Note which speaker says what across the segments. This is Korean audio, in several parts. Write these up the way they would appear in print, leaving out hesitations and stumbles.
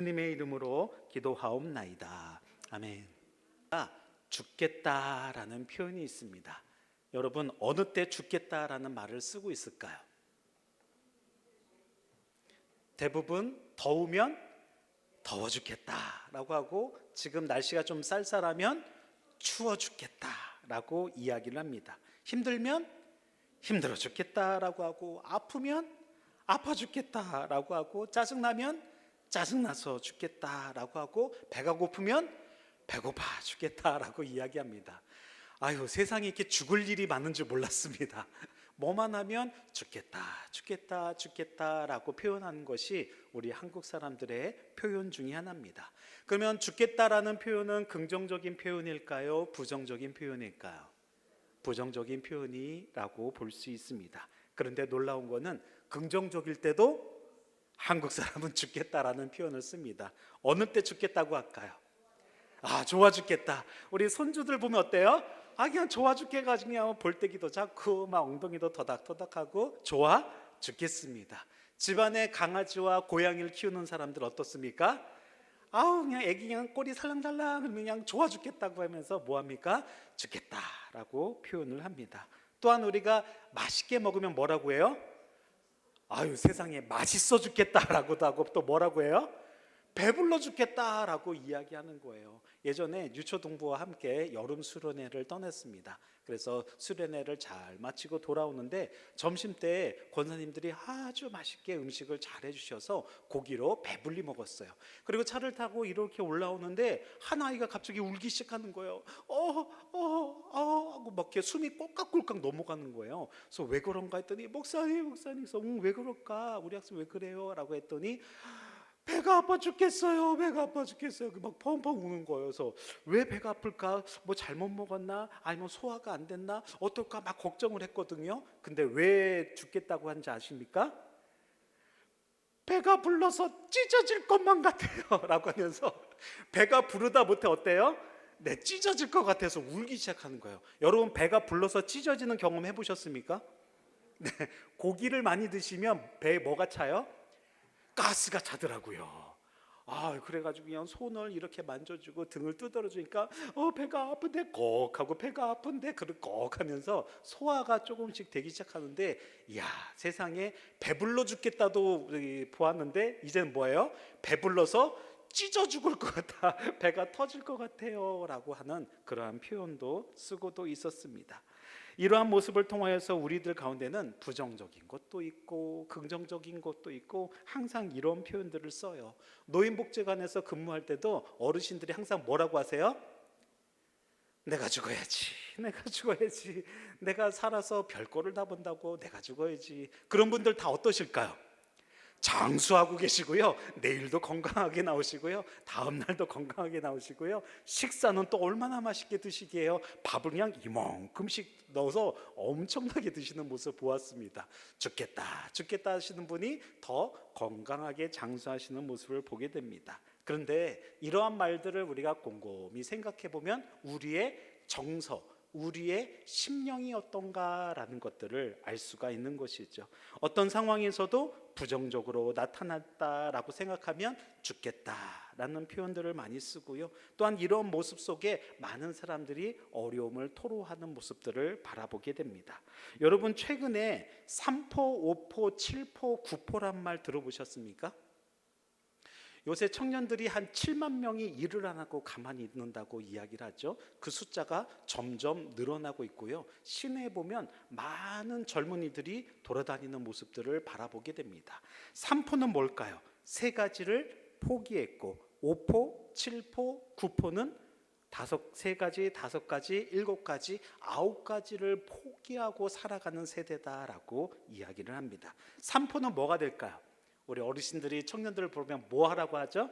Speaker 1: 주님의 이름으로 기도하옵나이다. 아멘. 죽겠다라는 표현이 있습니다. 여러분, 어느 때 죽겠다라는 말을 쓰고 있을까요? 대부분 더우면 더워 죽겠다라고 하고, 지금 날씨가 좀 쌀쌀하면 추워 죽겠다라고 이야기를 합니다. 힘들면 힘들어 죽겠다라고 하고, 아프면 아파 죽겠다라고 하고, 짜증나면 짜증나서 죽겠다라고 하고, 배가 고프면 배고파 죽겠다라고 이야기합니다. 아유, 세상에 이렇게 죽을 일이 많은 줄 몰랐습니다. 뭐만 하면 죽겠다, 죽겠다, 죽겠다라고 표현하는 것이 우리 한국 사람들의 표현 중에 하나입니다. 그러면 죽겠다라는 표현은 긍정적인 표현일까요? 부정적인 표현일까요? 부정적인 표현이라고 볼 수 있습니다. 그런데 놀라운 거는 긍정적일 때도 한국 사람은 죽겠다라는 표현을 씁니다. 어느 때 죽겠다고 할까요? 좋아 죽겠다. 우리 손주들 보면 어때요? 그냥 좋아 죽겠가지고 그냥 볼때기도 작고 막 엉덩이도 터닥터닥하고 좋아 죽겠습니다. 집안에 강아지와 고양이를 키우는 사람들 어떻습니까? 그냥 애기 그냥 꼬리 살랑살랑 그냥 좋아 죽겠다고 하면서 뭐합니까? 죽겠다라고 표현을 합니다. 또한 우리가 맛있게 먹으면 뭐라고 해요? 세상에 맛있어 죽겠다라고도 하고, 또 뭐라고 해요? 배불러 죽겠다라고 이야기하는 거예요. 예전에 유초동부와 함께 여름 수련회를 떠났습니다. 그래서 수련회를 잘 마치고 돌아오는데 점심때 권사님들이 아주 맛있게 음식을 잘 해주셔서 고기로 배불리 먹었어요. 그리고 차를 타고 이렇게 올라오는데 한 아이가 갑자기 울기 시작하는 거예요. 하고 막 이렇게 숨이 꼴깍꼴깍 넘어가는 거예요. 그래서 왜 그런가 했더니 목사님 그래서 왜 그럴까? 우리 학생 왜 그래요? 라고 했더니 배가 아파 죽겠어요. 배가 아파 죽겠어요. 막 펑펑 우는 거예요. 그래서 왜 배가 아플까? 뭐 잘못 먹었나? 아니면 소화가 안 됐나? 어떨까? 막 걱정을 했거든요. 근데 왜 죽겠다고 한지 아십니까? 배가 불러서 찢어질 것만 같아요. 라고 하면서 배가 부르다 못해 어때요? 네, 찢어질 것 같아서 울기 시작하는 거예요. 여러분, 배가 불러서 찢어지는 경험 해보셨습니까? 네, 고기를 많이 드시면 배에 뭐가 차요? 가스가 차더라고요. 그래가지고 그냥 손을 이렇게 만져주고 등을 두드려주니까 배가 아픈데 꺽 하고, 배가 아픈데 꺽 하면서 소화가 조금씩 되기 시작하는데, 이야, 세상에 배불러 죽겠다도 보았는데 이제는 뭐예요? 배불러서 찢어 죽을 것 같아, 배가 터질 것 같아요 라고 하는 그러한 표현도 쓰고도 있었습니다. 이러한 모습을 통하여서 우리들 가운데는 부정적인 것도 있고 긍정적인 것도 있고 항상 이런 표현들을 써요. 노인복지관에서 근무할 때도 어르신들이 항상 뭐라고 하세요? 내가 죽어야지, 내가 죽어야지, 내가 살아서 별꼴을 다 본다고, 내가 죽어야지. 그런 분들 다 어떠실까요? 장수하고 계시고요, 내일도 건강하게 나오시고요, 다음 날도 건강하게 나오시고요, 식사는 또 얼마나 맛있게 드시게요. 밥을 그냥 이만큼씩 넣어서 엄청나게 드시는 모습 보았습니다. 죽겠다 하시는 분이 더 건강하게 장수하시는 모습을 보게 됩니다. 그런데 이러한 말들을 우리가 곰곰이 생각해 보면 우리의 정서, 우리의 심령이 어떤가라는 것들을 알 수가 있는 것이죠. 어떤 상황에서도 부정적으로 나타났다라고 생각하면 죽겠다라는 표현들을 많이 쓰고요. 또한 이런 모습 속에 많은 사람들이 어려움을 토로하는 모습들을 바라보게 됩니다. 여러분, 최근에 3포, 5포, 7포, 9포란 말 들어보셨습니까? 요새 청년들이 한 7만 명이 일을 안 하고 가만히 있는다고 이야기를 하죠. 그 숫자가 점점 늘어나고 있고요. 시내에 보면 많은 젊은이들이 돌아다니는 모습들을 바라보게 됩니다. 3포는 뭘까요? 세 가지를 포기했고, 5포, 7포, 9포는 세 가지, 5가지, 7가지, 9가지를 포기하고 살아가는 세대다라고 이야기를 합니다. 3포는 뭐가 될까요? 우리 어르신들이 청년들을 보면 뭐 하라고 하죠?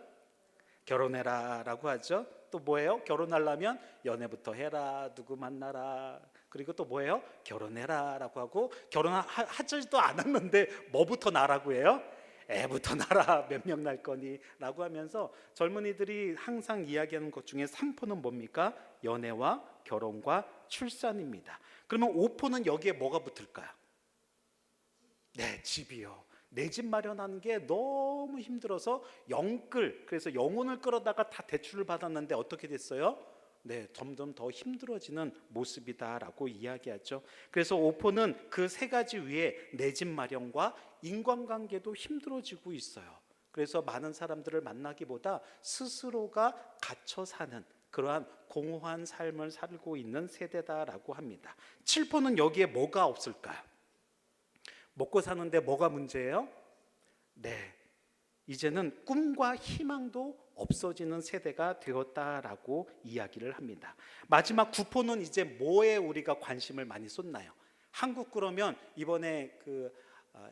Speaker 1: 결혼해라 라고 하죠. 또 뭐예요? 결혼하려면 연애부터 해라, 누구 만나라. 그리고 또 뭐예요? 결혼해라 라고 하고, 결혼하지도 않았는데 뭐부터 나라고 해요? 애부터 낳아라, 몇 명 날 거니 라고 하면서 젊은이들이 항상 이야기하는 것 중에 3포는 뭡니까? 연애와 결혼과 출산입니다. 그러면 5포는 여기에 뭐가 붙을까요? 네, 집이요. 내 집 마련하는 게 너무 힘들어서 그래서 영혼을 끌어다가 다 대출을 받았는데 어떻게 됐어요? 네, 점점 더 힘들어지는 모습이다라고 이야기하죠. 그래서 오포는 그 세 가지 위에 내 집 마련과 인간관계도 힘들어지고 있어요. 그래서 많은 사람들을 만나기보다 스스로가 갇혀 사는 그러한 공허한 삶을 살고 있는 세대다라고 합니다. 7포는 여기에 뭐가 없을까요? 먹고 사는데 뭐가 문제예요? 네, 이제는 꿈과 희망도 없어지는 세대가 되었다라고 이야기를 합니다. 마지막 9포는 이제 뭐에 우리가 관심을 많이 쏟나요? 한국 그러면 이번에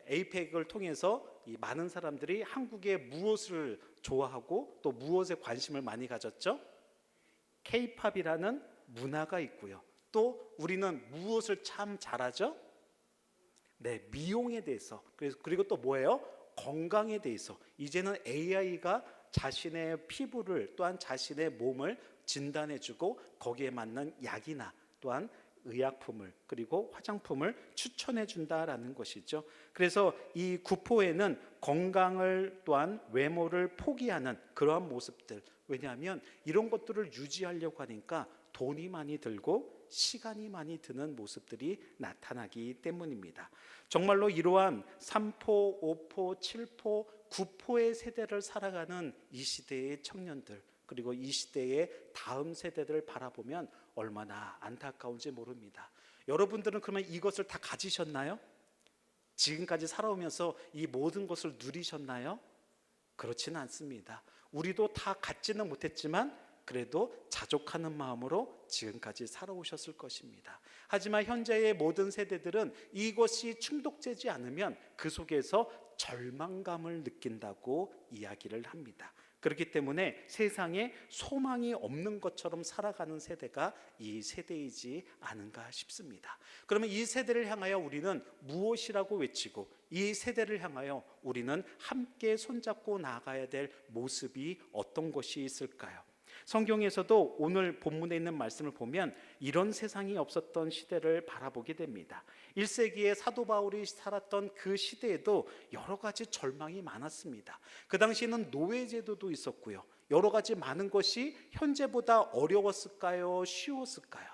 Speaker 1: 에이펙을 통해서 이 많은 사람들이 한국의 무엇을 좋아하고 또 무엇에 관심을 많이 가졌죠? K-팝이라는 문화가 있고요. 또 우리는 무엇을 참 잘하죠? 네, 미용에 대해서. 그리고 또 뭐예요? 건강에 대해서. 이제는 AI가 자신의 피부를 또한 자신의 몸을 진단해주고 거기에 맞는 약이나 또한 의약품을 그리고 화장품을 추천해 준다라는 것이죠. 그래서 이 구포에는 건강을 또한 외모를 포기하는 그러한 모습들, 왜냐하면 이런 것들을 유지하려고 하니까 돈이 많이 들고 시간이 많이 드는 모습들이 나타나기 때문입니다. 정말로 이러한 3포, 5포, 7포, 9포의 세대를 살아가는 이 시대의 청년들, 그리고 이 시대의 다음 세대들을 바라보면 얼마나 안타까운지 모릅니다. 여러분들은 그러면 이것을 다 가지셨나요? 지금까지 살아오면서 이 모든 것을 누리셨나요? 그렇지는 않습니다. 우리도 다 갖지는 못했지만 그래도 자족하는 마음으로 지금까지 살아오셨을 것입니다. 하지만 현재의 모든 세대들은 이것이 충족되지 않으면 그 속에서 절망감을 느낀다고 이야기를 합니다. 그렇기 때문에 세상에 소망이 없는 것처럼 살아가는 세대가 이 세대이지 않은가 싶습니다. 그러면 이 세대를 향하여 우리는 무엇이라고 외치고 이 세대를 향하여 우리는 함께 손잡고 나아가야 될 모습이 어떤 것이 있을까요? 성경에서도 오늘 본문에 있는 말씀을 보면 이런 세상이 없었던 시대를 바라보게 됩니다. 1세기에 사도 바울이 살았던 그 시대에도 여러 가지 절망이 많았습니다. 그 당시에는 노예제도도 있었고요. 여러 가지 많은 것이 현재보다 어려웠을까요? 쉬웠을까요?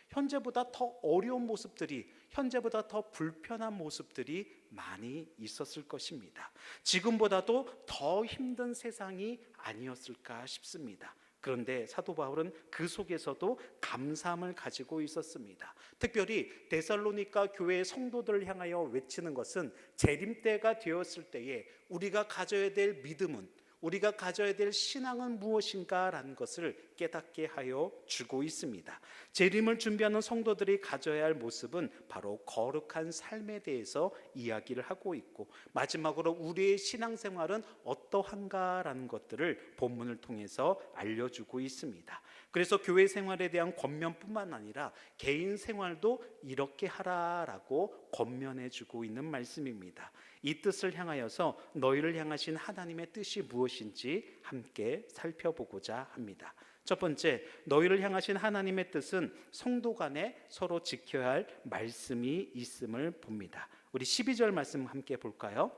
Speaker 1: 현재보다 더 어려운 모습들이, 현재보다 더 불편한 모습들이 많이 있었을 것입니다. 지금보다도 더 힘든 세상이 아니었을까 싶습니다. 그런데 사도 바울은 그 속에서도 감사함을 가지고 있었습니다. 특별히 데살로니가 교회의 성도들을 향하여 외치는 것은 재림때가 되었을 때에 우리가 가져야 될 믿음은, 우리가 가져야 될 신앙은 무엇인가라는 것을 깨닫게 하여 주고 있습니다. 재림을 준비하는 성도들이 가져야 할 모습은 바로 거룩한 삶에 대해서 이야기를 하고 있고, 마지막으로 우리의 신앙생활은 어떠한가라는 것들을 본문을 통해서 알려주고 있습니다. 그래서 교회 생활에 대한 권면뿐만 아니라 개인 생활도 이렇게 하라라고 권면해주고 있는 말씀입니다. 이 뜻을 향하여서 너희를 향하신 하나님의 뜻이 무엇인지 함께 살펴보고자 합니다. 첫 번째, 너희를 향하신 하나님의 뜻은 성도 간에 서로 지켜야 할 말씀이 있음을 봅니다. 우리 12절 말씀 함께 볼까요?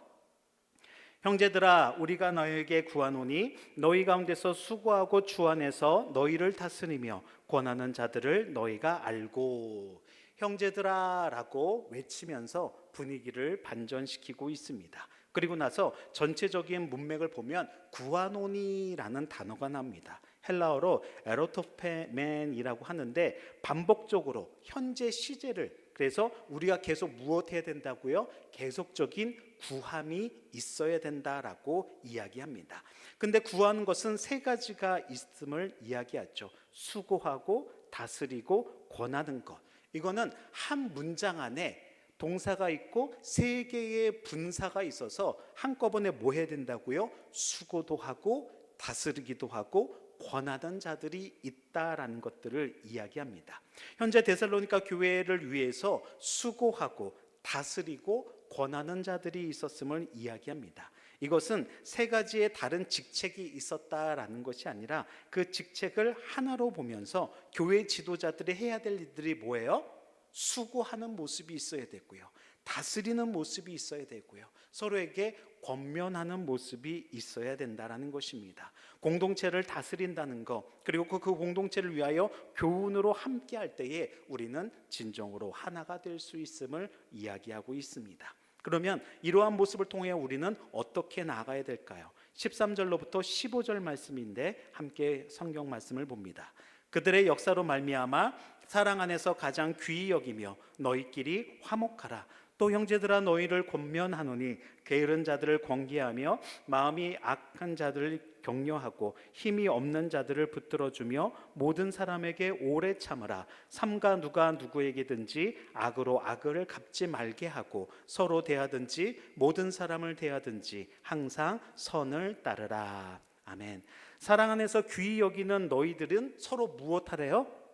Speaker 1: 형제들아, 우리가 너희에게 구하노니 너희 가운데서 수고하고 주 안에서 너희를 다스리며 권하는 자들을 너희가 알고. 형제들아 라고 외치면서 분위기를 반전시키고 있습니다. 그리고 나서 전체적인 문맥을 보면 구하노니라는 단어가 나옵니다. 헬라어로 에로토페멘이라고 하는데 반복적으로 현재 시제를, 그래서 우리가 계속 무엇 해야 된다고요? 계속적인 구함이 있어야 된다라고 이야기합니다. 근데 구하는 것은 세 가지가 있음을 이야기하죠. 수고하고 다스리고 권하는 것. 이거는 한 문장 안에 동사가 있고 세 개의 분사가 있어서 한꺼번에 뭐 해야 된다고요? 수고도 하고 다스리기도 하고 권하던 자들이 있다라는 것들을 이야기합니다. 현재 데살로니가 교회를 위해서 수고하고 다스리고 권하는 자들이 있었음을 이야기합니다. 이것은 세 가지의 다른 직책이 있었다라는 것이 아니라 그 직책을 하나로 보면서 교회 지도자들이 해야 될 일들이 뭐예요? 수고하는 모습이 있어야 되고요, 다스리는 모습이 있어야 되고요, 서로에게 권면하는 모습이 있어야 된다라는 것입니다. 공동체를 다스린다는 것, 그리고 그 공동체를 위하여 교훈으로 함께할 때에 우리는 진정으로 하나가 될 수 있음을 이야기하고 있습니다. 그러면 이러한 모습을 통해 우리는 어떻게 나아가야 될까요? 13절로부터 15절 말씀인데 함께 성경 말씀을 봅니다. 그들의 역사로 말미암아 사랑 안에서 가장 귀히 여기며 너희끼리 화목하라. 또 형제들아 너희를 권면하노니 게으른 자들을 권계하며 마음이 악한 자들을 격려하고 힘이 없는 자들을 붙들어주며 모든 사람에게 오래 참으라. 삼가 누가 누구에게든지 악으로 악을 갚지 말게 하고 서로 대하든지 모든 사람을 대하든지 항상 선을 따르라. 아멘. 사랑 안에서 귀히 여기는 너희들은 서로 무엇하래요?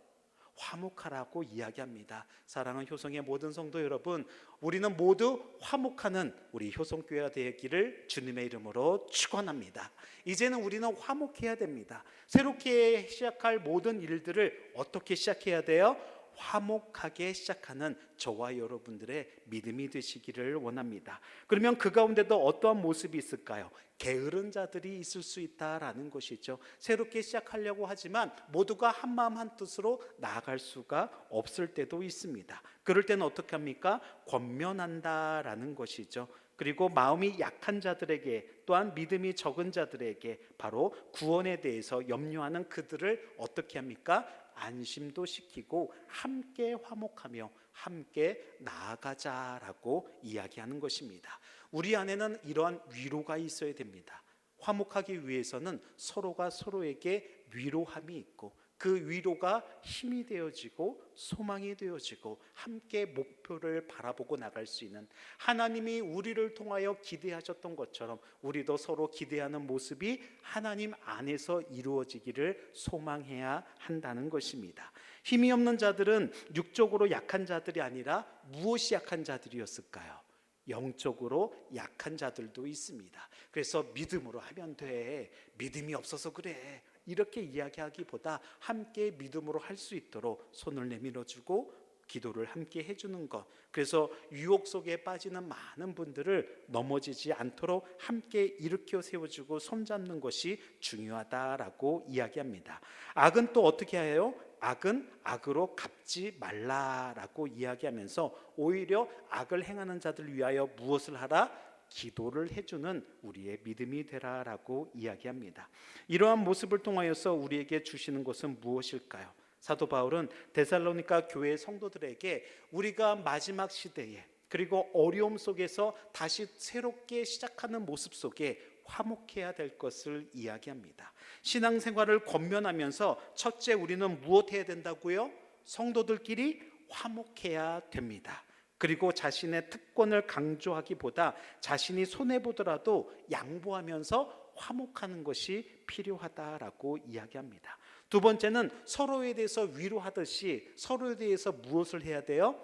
Speaker 1: 화목하라고 이야기합니다. 사랑하는 효성의 모든 성도 여러분, 우리는 모두 화목하는 우리 효성교회가 되기를 주님의 이름으로 축원합니다. 이제는 우리는 화목해야 됩니다. 새롭게 시작할 모든 일들을 어떻게 시작해야 돼요? 화목하게 시작하는 저와 여러분들의 믿음이 되시기를 원합니다. 그러면 그 가운데도 어떠한 모습이 있을까요? 게으른 자들이 있을 수 있다라는 것이죠. 새롭게 시작하려고 하지만 모두가 한마음 한뜻으로 나아갈 수가 없을 때도 있습니다. 그럴 때는 어떻게 합니까? 권면한다라는 것이죠. 그리고 마음이 약한 자들에게, 또한 믿음이 적은 자들에게 바로 구원에 대해서 염려하는 그들을 어떻게 합니까? 안심도 시키고 함께 화목하며 함께 나아가자라고 이야기하는 것입니다. 우리 안에는 이러한 위로가 있어야 됩니다. 화목하기 위해서는 서로가 서로에게 위로함이 있고 그 위로가 힘이 되어지고 소망이 되어지고 함께 목표를 바라보고 나갈 수 있는, 하나님이 우리를 통하여 기대하셨던 것처럼 우리도 서로 기대하는 모습이 하나님 안에서 이루어지기를 소망해야 한다는 것입니다. 힘이 없는 자들은 육적으로 약한 자들이 아니라 무엇이 약한 자들이었을까요? 영적으로 약한 자들도 있습니다. 그래서 믿음으로 하면 돼, 믿음이 없어서 그래, 이렇게 이야기하기보다 함께 믿음으로 할 수 있도록 손을 내밀어주고 기도를 함께 해주는 것, 그래서 유혹 속에 빠지는 많은 분들을 넘어지지 않도록 함께 일으켜 세워주고 손잡는 것이 중요하다라고 이야기합니다. 악은 또 어떻게 해요? 악은 악으로 갚지 말라라고 이야기하면서 오히려 악을 행하는 자들을 위하여 무엇을 하라? 기도를 해주는 우리의 믿음이 되라라고 이야기합니다. 이러한 모습을 통하여서 우리에게 주시는 것은 무엇일까요? 사도 바울은 데살로니가 교회 성도들에게 우리가 마지막 시대에 그리고 어려움 속에서 다시 새롭게 시작하는 모습 속에 화목해야 될 것을 이야기합니다. 신앙생활을 권면하면서 첫째 우리는 무엇 해야 된다고요? 성도들끼리 화목해야 됩니다. 그리고 자신의 특권을 강조하기보다 자신이 손해보더라도 양보하면서 화목하는 것이 필요하다라고 이야기합니다. 두 번째는 서로에 대해서 위로하듯이 서로에 대해서 무엇을 해야 돼요?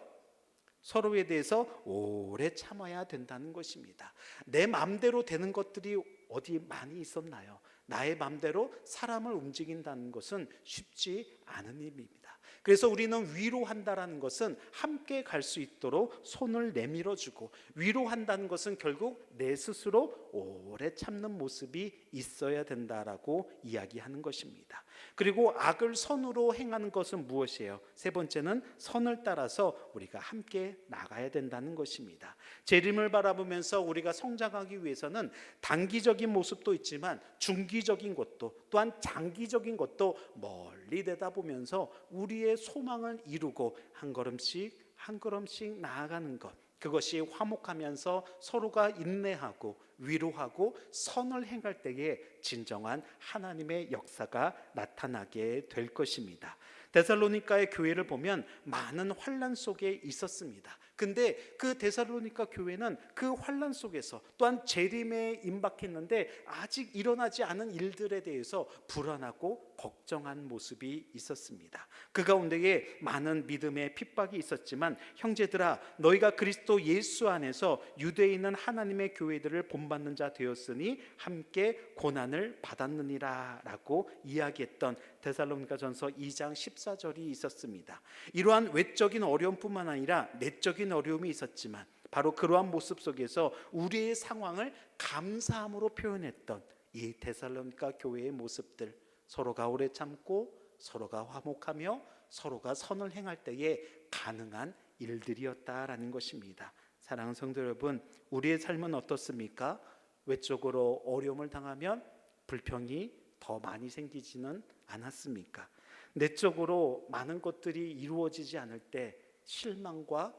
Speaker 1: 서로에 대해서 오래 참아야 된다는 것입니다. 내 마음대로 되는 것들이 어디 많이 있었나요? 나의 마음대로 사람을 움직인다는 것은 쉽지 않은 일입니다. 그래서 우리는 위로한다라는 것은 함께 갈 수 있도록 손을 내밀어주고, 위로한다는 것은 결국 내 스스로 오래 참는 모습이 있어야 된다라고 이야기하는 것입니다. 그리고 악을 선으로 행하는 것은 무엇이에요? 세 번째는 선을 따라서 우리가 함께 나가야 된다는 것입니다. 재림을 바라보면서 우리가 성장하기 위해서는 단기적인 모습도 있지만 중기적인 것도 또한 장기적인 것도 멀리 내다보면서 우리의 소망을 이루고 한 걸음씩 한 걸음씩 나아가는 것, 그것이 화목하면서 서로가 인내하고 위로하고 선을 행할 때에 진정한 하나님의 역사가 나타나게 될 것입니다. 데살로니가의 교회를 보면 많은 환난 속에 있었습니다. 근데 그 데살로니가 교회는 그 환난 속에서 또한 재림에 임박했는데 아직 일어나지 않은 일들에 대해서 불안하고 걱정한 모습이 있었습니다. 그 가운데에 많은 믿음의 핍박이 있었지만 형제들아 너희가 그리스도 예수 안에서 유대에 있는 하나님의 교회들을 본받는 자 되었으니 함께 고난을 받았느니라 라고 이야기했던 데살로니가전서 2장 14절이 있었습니다. 이러한 외적인 어려움뿐만 아니라 내적인 어려움이 있었지만 바로 그러한 모습 속에서 우리의 상황을 감사함으로 표현했던 이 데살로니가 교회의 모습들, 서로가 오래 참고 서로가 화목하며 서로가 선을 행할 때에 가능한 일들이었다라는 것입니다. 사랑하는 성도 여러분, 우리의 삶은 어떻습니까? 외적으로 어려움을 당하면 불평이 더 많이 생기지는 않았습니까? 내적으로 많은 것들이 이루어지지 않을 때 실망과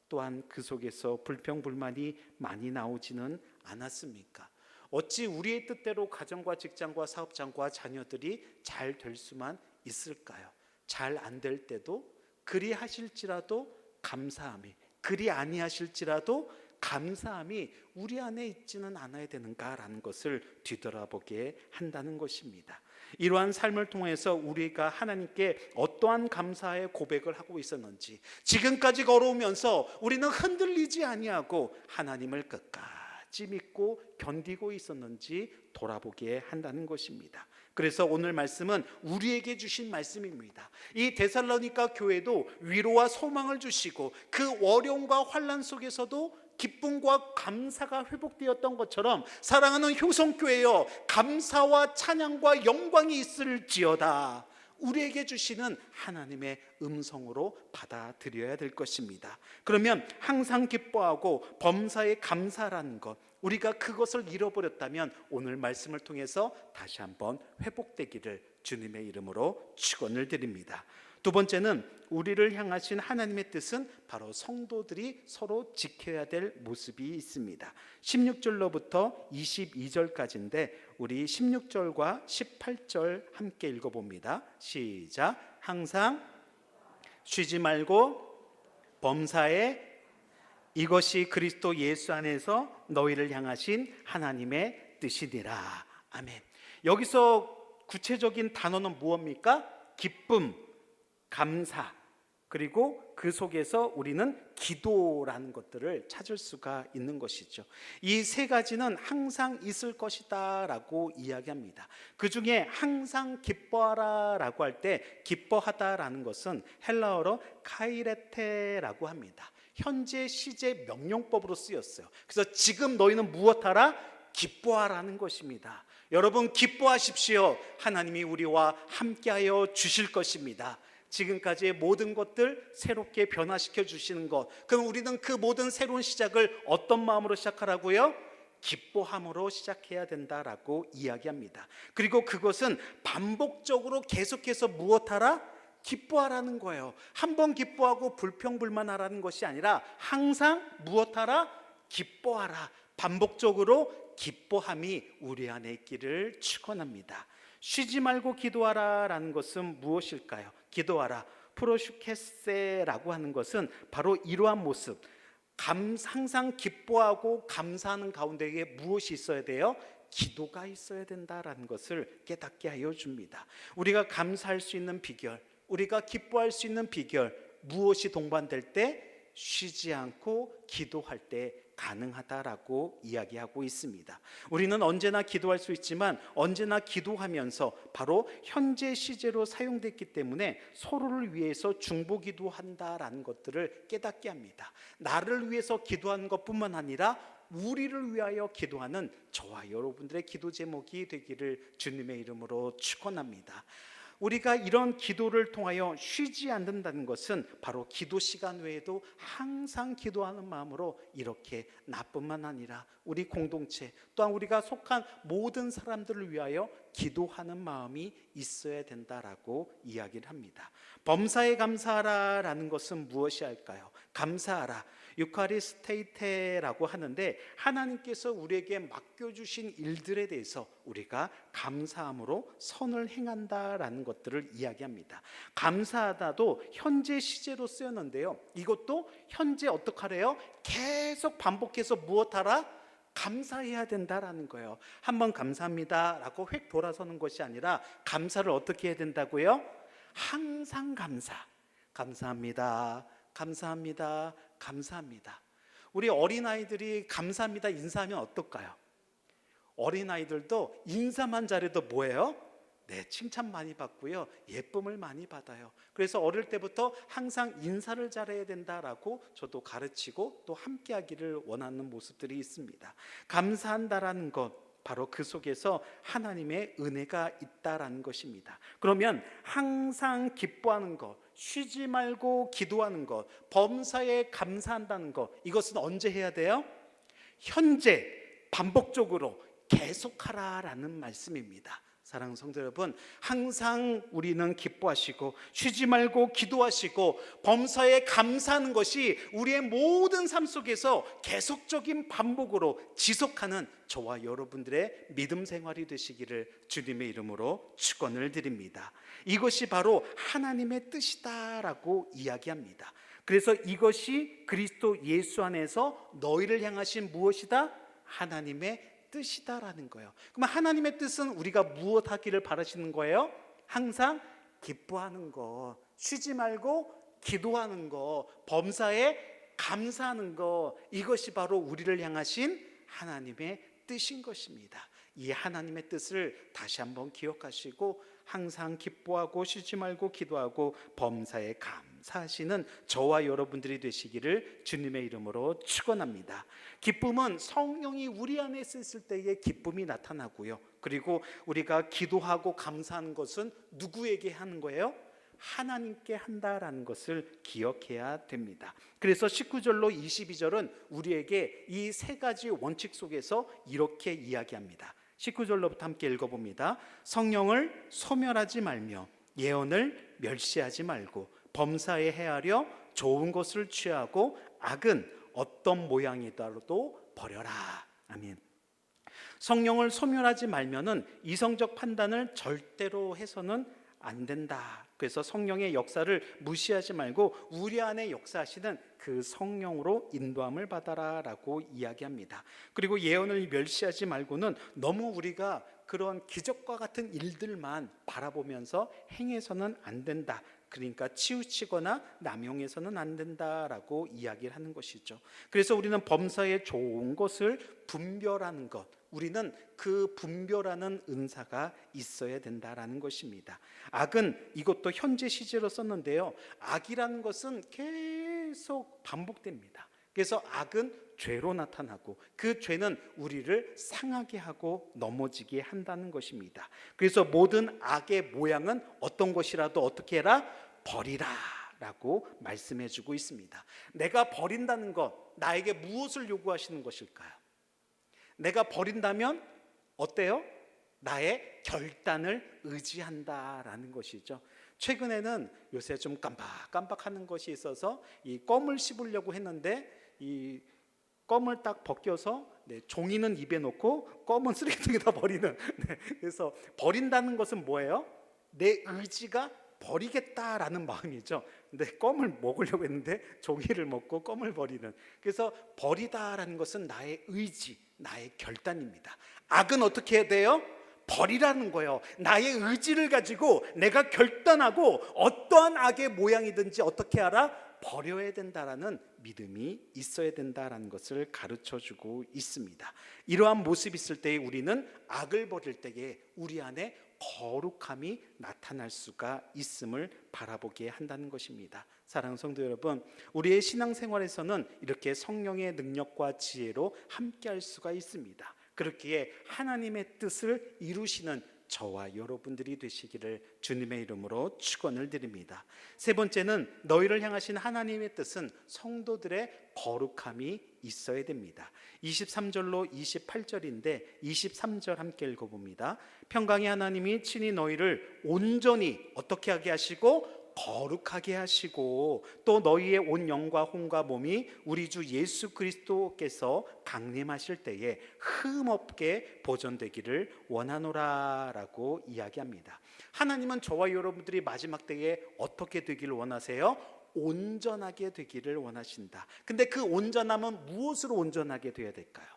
Speaker 1: 또한 그 속에서 불평불만이 많이 나오지는 않았습니까? 어찌 우리의 뜻대로 가정과 직장과 사업장과 자녀들이 잘 될 수만 있을까요? 잘 안 될 때도 그리 하실지라도 감사함이, 그리 아니하실지라도 감사함이 우리 안에 있지는 않아야 되는가라는 것을 뒤돌아보게 한다는 것입니다. 이러한 삶을 통해서 우리가 하나님께 어떠한 감사의 고백을 하고 있었는지, 지금까지 걸어오면서 우리는 흔들리지 아니하고 하나님을 끝까지 믿고 견디고 있었는지 돌아보게 한다는 것입니다. 그래서 오늘 말씀은 우리에게 주신 말씀입니다. 이 데살로니가 교회도 위로와 소망을 주시고 그 어려움과 환난 속에서도 기쁨과 감사가 회복되었던 것처럼, 사랑하는 효성교회여, 감사와 찬양과 영광이 있을지어다, 우리에게 주시는 하나님의 음성으로 받아들여야 될 것입니다. 그러면 항상 기뻐하고 범사에 감사라는 것, 우리가 그것을 잃어버렸다면 오늘 말씀을 통해서 다시 한번 회복되기를 주님의 이름으로 축원을 드립니다. 두 번째는 우리를 향하신 하나님의 뜻은 바로 성도들이 서로 지켜야 될 모습이 있습니다. 16절로부터 22절까지인데 우리 16절과 18절 함께 읽어봅니다. 시작. 항상 쉬지 말고 범사에, 이것이 그리스도 예수 안에서 너희를 향하신 하나님의 뜻이니라. 아멘. 여기서 구체적인 단어는 무엇입니까? 기쁨, 감사, 그리고 그 속에서 우리는 기도라는 것들을 찾을 수가 있는 것이죠. 이 세 가지는 항상 있을 것이다 라고 이야기합니다. 그 중에 항상 기뻐하라 라고 할 때 기뻐하다라는 것은 헬라어로 카이레테라고 합니다. 현재 시제 명령법으로 쓰였어요. 그래서 지금 너희는 무엇하라? 기뻐하라는 것입니다. 여러분 기뻐하십시오. 하나님이 우리와 함께하여 주실 것입니다. 지금까지의 모든 것들 새롭게 변화시켜 주시는 것, 그럼 우리는 그 모든 새로운 시작을 어떤 마음으로 시작하라고요? 기뻐함으로 시작해야 된다라고 이야기합니다. 그리고 그것은 반복적으로 계속해서 무엇하라? 기뻐하라는 거예요. 한번 기뻐하고 불평불만하라는 것이 아니라 항상 무엇하라? 기뻐하라. 반복적으로 기뻐함이 우리 안에 있기를 축원합니다. 쉬지 말고 기도하라 라는 것은 무엇일까요? 기도하라, 프로슈케세라고 하는 것은 바로 이러한 모습, 항상 기뻐하고 감사하는 가운데에 무엇이 있어야 돼요? 기도가 있어야 된다라는 것을 깨닫게 하여 줍니다. 우리가 감사할 수 있는 비결, 우리가 기뻐할 수 있는 비결, 무엇이 동반될 때? 쉬지 않고 기도할 때 가능하다라고 이야기하고 있습니다. 우리는 언제나 기도할 수 있지만 언제나 기도하면서 바로 현재 시제로 사용됐기 때문에 서로를 위해서 중보기도 한다라는 것들을 깨닫게 합니다. 나를 위해서 기도하는 것뿐만 아니라 우리를 위하여 기도하는 저와 여러분들의 기도 제목이 되기를 주님의 이름으로 축원합니다. 우리가 이런 기도를 통하여 쉬지 않는다는 것은 바로 기도 시간 외에도 항상 기도하는 마음으로 이렇게 나뿐만 아니라 우리 공동체 또한 우리가 속한 모든 사람들을 위하여 기도하는 마음이 있어야 된다라고 이야기를 합니다. 범사에 감사하라라는 것은 무엇이 할까요? 감사하라, 유카리스테이테라고 하는데 하나님께서 우리에게 맡겨주신 일들에 대해서 우리가 감사함으로 선을 행한다라는 것들을 이야기합니다. 감사하다도 현재 시제로 쓰였는데요, 이것도 현재 어떻게 하래요? 계속 반복해서 무엇하라? 감사해야 된다라는 거예요. 한번 감사합니다 라고 획 돌아서는 것이 아니라 감사를 어떻게 해야 된다고요? 항상 감사합니다, 감사합니다, 감사합니다. 우리 어린아이들이 감사합니다 인사하면 어떨까요? 어린아이들도 인사만 잘해도 뭐예요? 네, 칭찬 많이 받고요. 예쁨을 많이 받아요. 그래서 어릴 때부터 항상 인사를 잘해야 된다라고 저도 가르치고 또 함께 하기를 원하는 모습들이 있습니다. 감사한다라는 것, 바로 그 속에서 하나님의 은혜가 있다라는 것입니다. 그러면 항상 기뻐하는 것, 쉬지 말고 기도하는 것, 범사에 감사한다는 것, 이것은 언제 해야 돼요? 현재 반복적으로 계속하라라는 말씀입니다. 사랑하는 성도 여러분, 항상 우리는 기뻐하시고 쉬지 말고 기도하시고 범사에 감사하는 것이 우리의 모든 삶 속에서 계속적인 반복으로 지속하는 저와 여러분들의 믿음 생활이 되시기를 주님의 이름으로 축원을 드립니다. 이것이 바로 하나님의 뜻이다라고 이야기합니다. 그래서 이것이 그리스도 예수 안에서 너희를 향하신 무엇이다? 하나님의 뜻이다라는 거예요. 그럼 하나님의 뜻은 우리가 무엇 하기를 바라시는 거예요? 항상 기뻐하는 거, 쉬지 말고 기도하는 거, 범사에 감사하는 거, 이것이 바로 우리를 향하신 하나님의 뜻인 것입니다. 이 하나님의 뜻을 다시 한번 기억하시고 항상 기뻐하고 쉬지 말고 기도하고 범사에 감사하시는 저와 여러분들이 되시기를 주님의 이름으로 축원합니다. 기쁨은 성령이 우리 안에 있을 때에 기쁨이 나타나고요. 그리고 우리가 기도하고 감사하는 것은 누구에게 하는 거예요? 하나님께 한다라는 것을 기억해야 됩니다. 그래서 19절로 22절은 우리에게 이 세 가지 원칙 속에서 이렇게 이야기합니다. 19절로부터 함께 읽어봅니다. 성령을 소멸하지 말며 예언을 멸시하지 말고 범사에 헤아려 좋은 것을 취하고 악은 어떤 모양이더라도 버려라. 아멘. 성령을 소멸하지 말면은 이성적 판단을 절대로 해서는 안 된다. 그래서 성령의 역사를 무시하지 말고 우리 안에 역사하시는 그 성령으로 인도함을 받아라라고 이야기합니다. 그리고 예언을 멸시하지 말고는 너무 우리가 그런 기적과 같은 일들만 바라보면서 행해서는 안 된다. 그러니까 치우치거나 남용해서는 안 된다라고 이야기를 하는 것이죠. 그래서 우리는 범사에 좋은 것을 분별하는 것, 우리는 그 분별하는 은사가 있어야 된다라는 것입니다. 악은 이것도 현재 시제로 썼는데요. 악이라는 것은 계속 반복됩니다. 그래서 악은 죄로 나타나고 그 죄는 우리를 상하게 하고 넘어지게 한다는 것입니다. 그래서 모든 악의 모양은 어떤 것이라도 어떻게 해라? 버리라 라고 말씀해 주고 있습니다. 내가 버린다는 것, 나에게 무엇을 요구하시는 것일까요? 내가 버린다면 어때요? 나의 결단을 의지한다라는 것이죠. 최근에는 요새 좀 깜빡깜빡하는 것이 있어서 이 껌을 씹으려고 했는데 이 껌을 딱 벗겨서 종이는 입에 넣고 껌은 쓰레기통에다 버리는. 그래서 버린다는 것은 뭐예요? 내 의지가 버리겠다라는 마음이죠. 근데 껌을 먹으려고 했는데 종이를 먹고 껌을 버리는. 그래서 버리다라는 것은 나의 의지, 나의 결단입니다. 악은 어떻게 해야 돼요? 버리라는 거예요. 나의 의지를 가지고 내가 결단하고 어떠한 악의 모양이든지 어떻게 하라? 버려야 된다라는 믿음이 있어야 된다라는 것을 가르쳐주고 있습니다. 이러한 모습이 있을 때에 우리는 악을 버릴 때에 우리 안에 거룩함이 나타날 수가 있음을 바라보게 한다는 것입니다. 사랑하는 성도 여러분, 우리의 신앙생활에서는 이렇게 성령의 능력과 지혜로 함께할 수가 있습니다. 그렇기에 하나님의 뜻을 이루시는 저와 여러분들이 되시기를 주님의 이름으로 축원을 드립니다. 세 번째는 너희를 향하신 하나님의 뜻은 성도들의 거룩함이 있어야 됩니다. 23절로 28절인데 23절 함께 읽어봅니다. 평강의 하나님이 친히 너희를 온전히 어떻게 하게 하시고 거룩하게 하시고 또 너희의 온 영과 혼과 몸이 우리 주 예수 그리스도께서 강림하실 때에 흠없게 보존되기를 원하노라라고 이야기합니다. 하나님은 저와 여러분들이 마지막 때에 어떻게 되기를 원하세요? 온전하게 되기를 원하신다. 근데 그 온전함은 무엇으로 온전하게 되어야 될까요?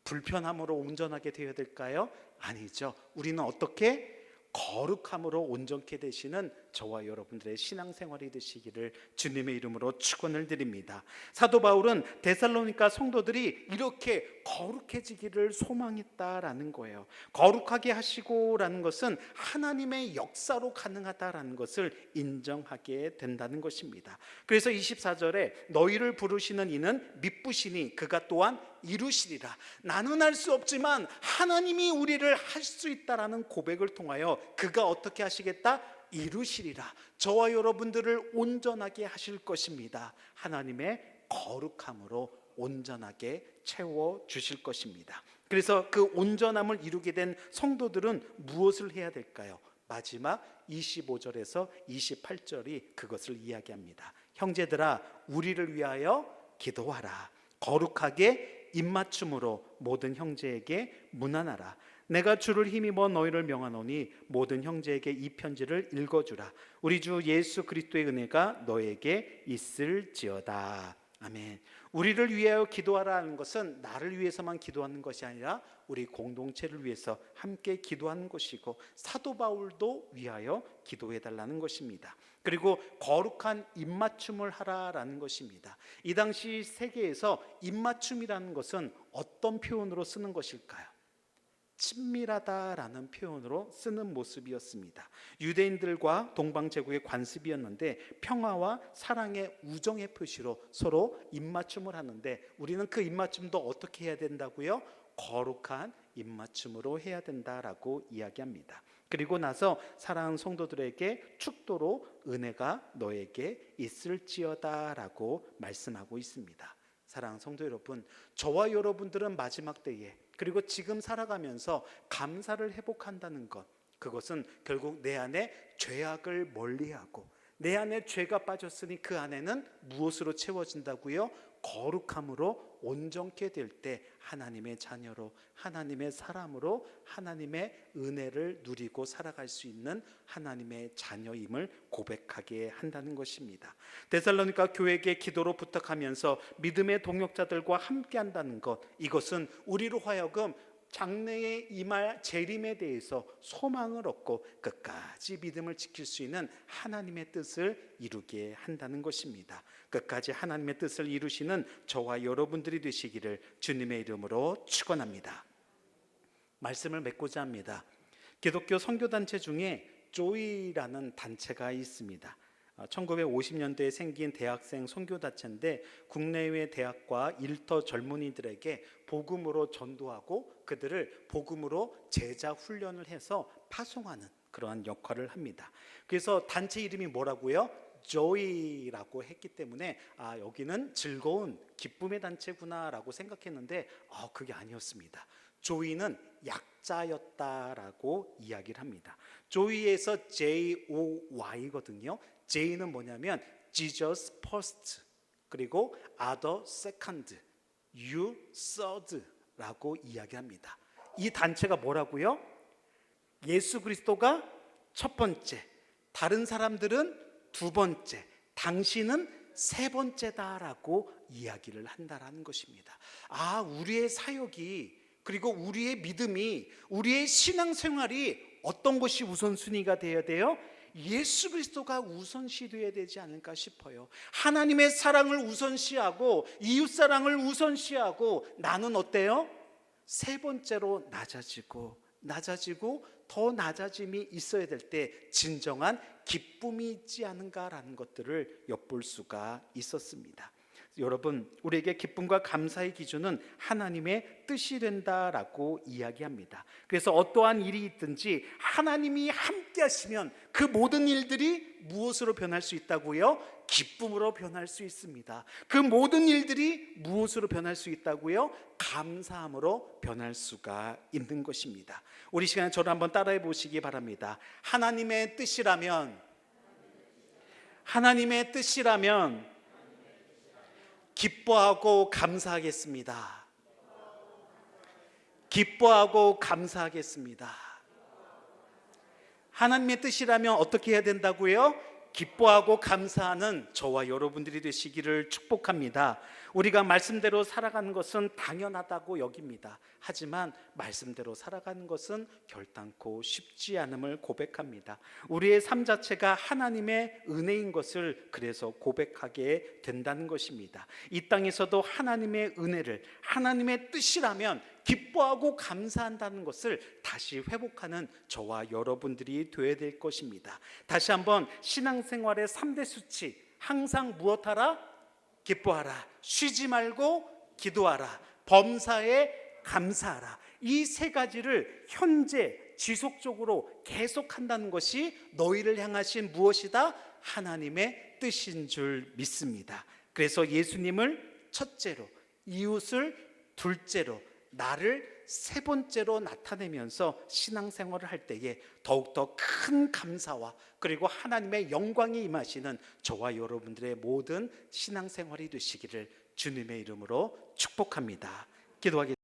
Speaker 1: 불편함으로 온전하게 되어야 될까요? 아니죠. 우리는 어떻게? 거룩함으로 온전케 되시는 저와 여러분들의 신앙생활이 되시기를 주님의 이름으로 축원을 드립니다. 사도 바울은 데살로니가 성도들이 이렇게 거룩해지기를 소망했다라는 거예요. 거룩하게 하시고라는 것은 하나님의 역사로 가능하다라는 것을 인정하게 된다는 것입니다. 그래서 24절에 너희를 부르시는 이는 미쁘시니 그가 또한 이루시리라. 나는 할 수 없지만 하나님이 우리를 할 수 있다라는 고백을 통하여 그가 어떻게 하시겠다? 이루시리라. 저와 여러분들을 온전하게 하실 것입니다. 하나님의 거룩함으로 온전하게 채워 주실 것입니다. 그래서 그 온전함을 이루게 된 성도들은 무엇을 해야 될까요? 마지막 25절에서 28절이 그것을 이야기합니다. 형제들아 우리를 위하여 기도하라. 거룩하게 입맞춤으로 모든 형제에게 문안하라. 내가 주를 힘입어 너희를 명하노니 모든 형제에게 이 편지를 읽어주라. 우리 주 예수 그리스도의 은혜가 너에게 있을지어다. 아멘. 우리를 위하여 기도하라는 것은 나를 위해서만 기도하는 것이 아니라 우리 공동체를 위해서 함께 기도하는 것이고 사도 바울도 위하여 기도해달라는 것입니다. 그리고 거룩한 입맞춤을 하라라는 것입니다. 이 당시 세계에서 입맞춤이라는 것은 어떤 표현으로 쓰는 것일까요? 친밀하다라는 표현으로 쓰는 모습이었습니다. 유대인들과 동방제국의 관습이었는데 평화와 사랑의 우정의 표시로 서로 입맞춤을 하는데 우리는 그 입맞춤도 어떻게 해야 된다고요? 거룩한 입맞춤으로 해야 된다라고 이야기합니다. 그리고 나서 사랑하는 성도들에게 축도로 은혜가 너에게 있을지어다라고 말씀하고 있습니다. 사랑하는 성도 여러분, 저와 여러분들은 마지막 때에 그리고 지금 살아가면서 감사를 회복한다는 것, 그것은 결국 내 안에 죄악을 멀리하고 내 안에 죄가 빠졌으니 그 안에는 무엇으로 채워진다고요? 거룩함으로 온전케 될 때 하나님의 자녀로 하나님의 사람으로 하나님의 은혜를 누리고 살아갈 수 있는 하나님의 자녀임을 고백하게 한다는 것입니다. 데살로니가 교회에게 기도로 부탁하면서 믿음의 동역자들과 함께 한다는 것, 이것은 우리로 하여금 장래에 임할 재림에 대해서 소망을 얻고 끝까지 믿음을 지킬 수 있는 하나님의 뜻을 이루게 한다는 것입니다. 끝까지 하나님의 뜻을 이루시는 저와 여러분들이 되시기를 주님의 이름으로 축원합니다. 말씀을 맺고자 합니다. 기독교 선교단체 중에 조이라는 단체가 있습니다. 1950년대에 생긴 대학생 선교단체인데 국내외 대학과 일터 젊은이들에게 복음으로 전도하고 그들을 복음으로 제자 훈련을 해서 파송하는 그러한 역할을 합니다. 그래서 단체 이름이 뭐라고요? 조이라고 했기 때문에 여기는 즐거운 기쁨의 단체구나라고 생각했는데 그게 아니었습니다. 조이는 약자였다라고 이야기를 합니다. 조이에서 JOY거든요. J는 뭐냐면 Jesus first, 그리고 other second, you third라고 이야기합니다. 이 단체가 뭐라고요? 예수 그리스도가 첫 번째, 다른 사람들은 두 번째, 당신은 세 번째다라고 이야기를 한다라는 것입니다. 우리의 사역이 그리고 우리의 믿음이 우리의 신앙생활이 어떤 것이 우선순위가 되어야 돼요? 예수 그리스도가 우선시 되어야 되지 않을까 싶어요. 하나님의 사랑을 우선시하고 이웃사랑을 우선시하고 나는 어때요? 세 번째로 낮아지고 더 낮아짐이 있어야 될 때 진정한 기쁨이 있지 않은가라는 것들을 엿볼 수가 있었습니다. 여러분, 우리에게 기쁨과 감사의 기준은 하나님의 뜻이 된다라고 이야기합니다. 그래서 어떠한 일이 있든지 하나님이 함께 하시면 그 모든 일들이 무엇으로 변할 수 있다고요? 기쁨으로 변할 수 있습니다. 그 모든 일들이 무엇으로 변할 수 있다고요? 감사함으로 변할 수가 있는 것입니다. 우리 시간에 저를 한번 따라해 보시기 바랍니다. 하나님의 뜻이라면 기뻐하고 감사하겠습니다. 기뻐하고 감사하겠습니다. 하나님의 뜻이라면 어떻게 해야 된다고요? 기뻐하고 감사하는 저와 여러분들이 되시기를 축복합니다. 우리가 말씀대로 살아가는 것은 당연하다고 여깁니다. 하지만 말씀대로 살아가는 것은 결단코 쉽지 않음을 고백합니다. 우리의 삶 자체가 하나님의 은혜인 것을 그래서 고백하게 된다는 것입니다. 이 땅에서도 하나님의 은혜를, 하나님의 뜻이라면 기뻐하고 감사한다는 것을 다시 회복하는 저와 여러분들이 되어야 될 것입니다. 다시 한번 신앙생활의 3대 수치, 항상 무엇하라? 기뻐하라. 쉬지 말고 기도하라. 범사에 감사하라. 이 세 가지를 현재 지속적으로 계속한다는 것이 너희를 향하신 무엇이다? 하나님의 뜻인 줄 믿습니다. 그래서 예수님을 첫째로, 이웃을 둘째로, 나를 세 번째로 나타내면서 신앙생활을 할 때에 더욱더 큰 감사와 그리고 하나님의 영광이 임하시는 저와 여러분들의 모든 신앙생활이 되시기를 주님의 이름으로 축복합니다. 기도하겠습니다.